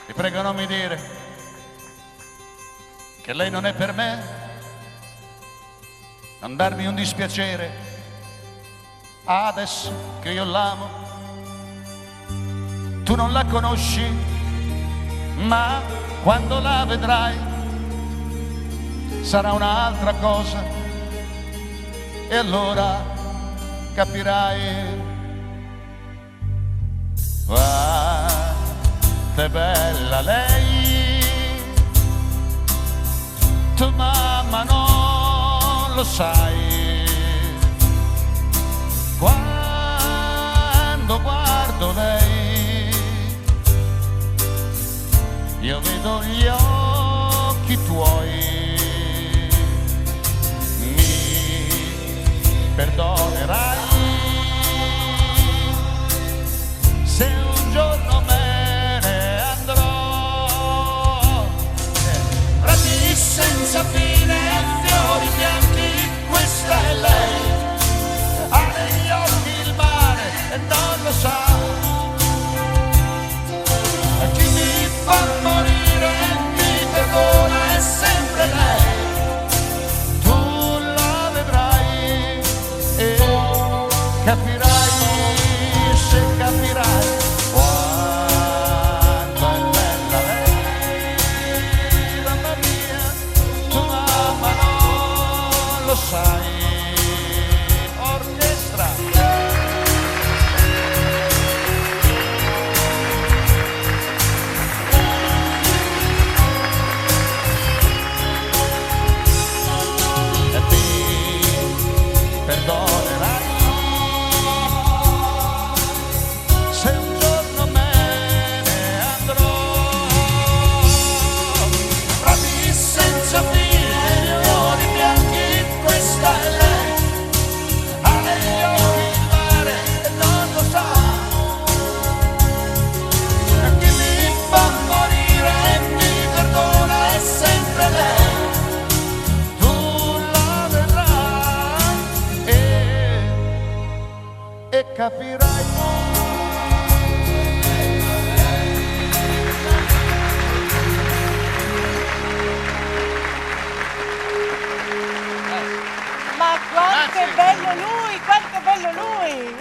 Ti prego non mi dire che lei non è per me, non darmi un dispiacere adesso che io l'amo. Tu non la conosci, ma quando la vedrai sarà un'altra cosa e allora capirai. Quanto è bella lei, tu mamma non lo sai. Quando guardo lei io vedo gli occhi tuoi. Mi perdonerai se un giorno me ne andrò. Prati senza fine, fiori bianchi, questa è lei. Ha negli occhi il mare e non lo sa. Chi mi fa morire e mi perdona è sempre lei. Tu la vedrai e capirai, se capirai quanto è bella lei. Mamma mia, tu mamma non lo sai. Orchestra. E ti perdonerai se un giorno me ne andrò. Prati senza fine, fiori bianchi, questa è lei. Ha negli occhi il mare e non lo sa. E chi mi fa morire e mi perdona è sempre lei. Tu la vedrai e capirai.